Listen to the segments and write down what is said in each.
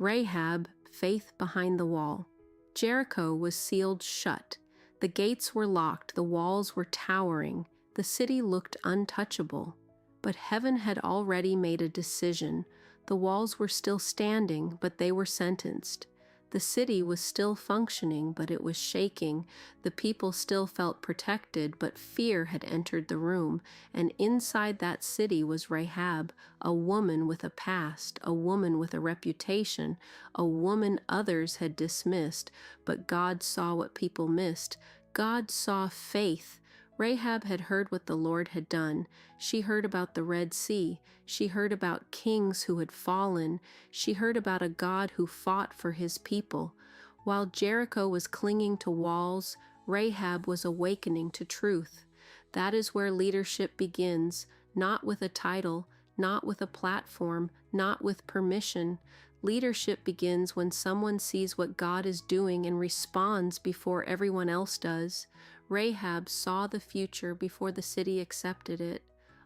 Rahab, faith behind the wall. Jericho was sealed shut. The gates were locked, the walls were towering, the city looked untouchable. But heaven had already made a decision. The walls were still standing, but they were sentenced. The city was still functioning, but it was shaking. The people still felt protected, but fear had entered the room. And inside that city was Rahab, a woman with a past, a woman with a reputation, a woman others had dismissed. But God saw what people missed. God saw faith. Rahab had heard what the Lord had done. She heard about the Red Sea. She heard about kings who had fallen. She heard about a God who fought for his people. While Jericho was clinging to walls, Rahab was awakening to truth. That is where leadership begins, not with a title, not with a platform, not with permission. Leadership begins when someone sees what God is doing and responds before everyone else does. Rahab saw the future before the city accepted it.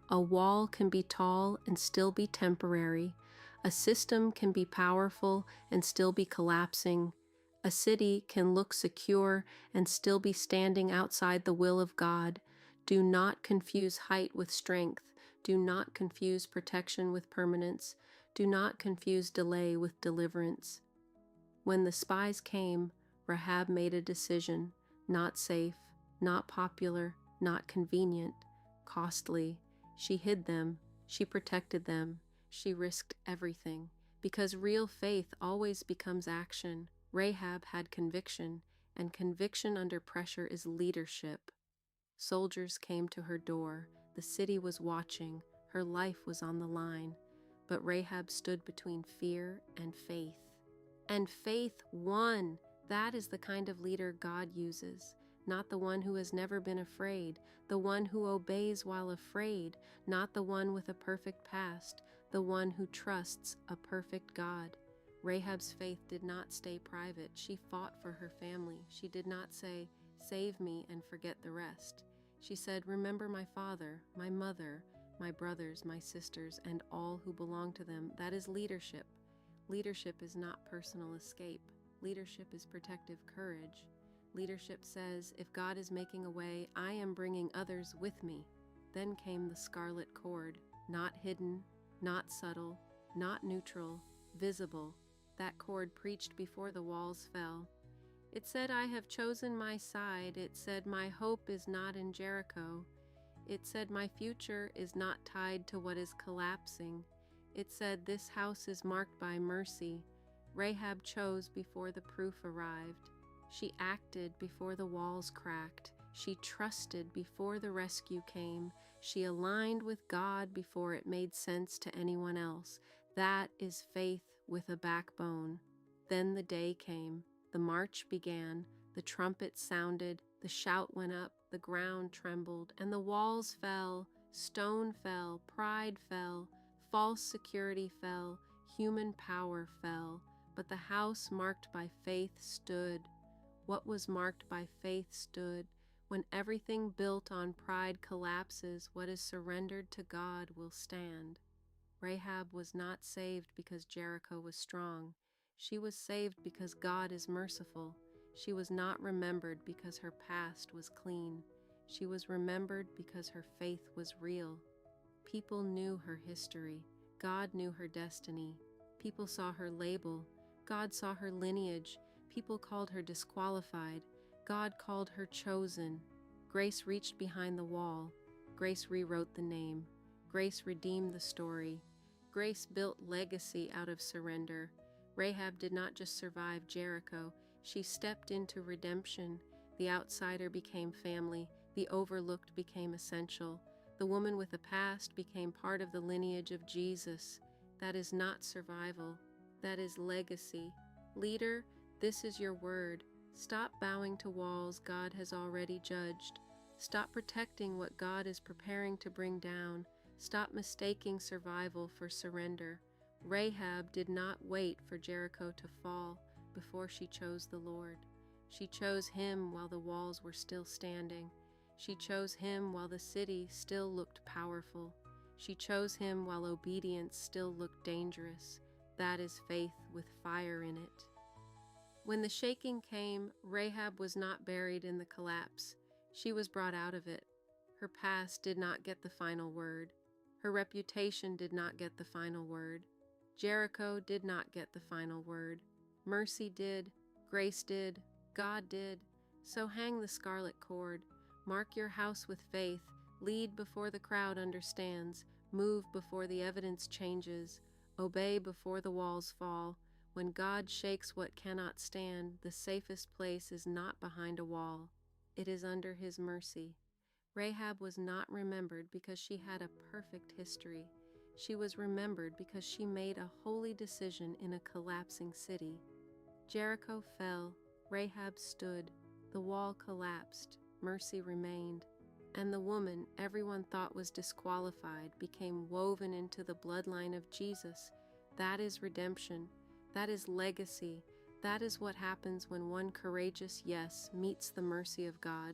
A wall can be tall and still be temporary. A system can be powerful and still be collapsing. A city can look secure and still be standing outside the will of God. Do not confuse height with strength. Do not confuse protection with permanence. Do not confuse delay with deliverance. When the spies came, Rahab made a decision. Not safe, not popular, not convenient, costly. She hid them. She protected them. She risked everything. Because real faith always becomes action. Rahab had conviction, and conviction under pressure is leadership. Soldiers came to her door. The city was watching. Her life was on the line. But Rahab stood between fear and faith. And faith won. That is the kind of leader God uses. Not the one who has never been afraid, the one who obeys while afraid, not the one with a perfect past, the one who trusts a perfect God. Rahab's faith did not stay private. She fought for her family. She did not say, "Save me and forget the rest." She said, "Remember my father, my mother, my brothers, my sisters, and all who belong to them." That is leadership. Leadership is not personal escape. Leadership is protective courage. Leadership says, if God is making a way, I am bringing others with me. Then came the scarlet cord, not hidden, not subtle, not neutral, visible. That cord preached before the walls fell. It said, I have chosen my side. It said, my hope is not in Jericho. It said, my future is not tied to what is collapsing. It said, this house is marked by mercy. Rahab chose before the proof arrived. She acted before the walls cracked. She trusted before the rescue came. She aligned with God before it made sense to anyone else. That is faith with a backbone. Then the day came. The march began. The trumpet sounded. The shout went up. The ground trembled. And the walls fell. Stone fell. Pride fell. False security fell. Human power fell. But the house marked by faith stood. What was marked by faith stood. When everything built on pride collapses, what is surrendered to God will stand. Rahab was not saved because Jericho was strong. She was saved because God is merciful. She was not remembered because her past was clean. She was remembered because her faith was real. People knew her history. God knew her destiny. People saw her label. God saw her lineage. People called her disqualified. God called her chosen. Grace reached behind the wall. Grace rewrote the name. Grace redeemed the story. Grace built legacy out of surrender. Rahab did not just survive Jericho. She stepped into redemption. The outsider became family. The overlooked became essential. The woman with a past became part of the lineage of Jesus. That is not survival. That is legacy. Leader, this is your word. Stop bowing to walls God has already judged. Stop protecting what God is preparing to bring down. Stop mistaking survival for surrender. Rahab did not wait for Jericho to fall before she chose the Lord. She chose him while the walls were still standing. She chose him while the city still looked powerful. She chose him while obedience still looked dangerous. That is faith with fire in it. When the shaking came, Rahab was not buried in the collapse. She was brought out of it. Her past did not get the final word. Her reputation did not get the final word. Jericho did not get the final word. Mercy did, grace did, God did. So hang the scarlet cord. Mark your house with faith. Lead before the crowd understands. Move before the evidence changes. Obey before the walls fall. When God shakes what cannot stand, the safest place is not behind a wall. It is under His mercy. Rahab was not remembered because she had a perfect history. She was remembered because she made a holy decision in a collapsing city. Jericho fell, Rahab stood, the wall collapsed, mercy remained, and the woman everyone thought was disqualified became woven into the bloodline of Jesus. That is redemption. That is legacy. That is what happens when one courageous yes meets the mercy of God.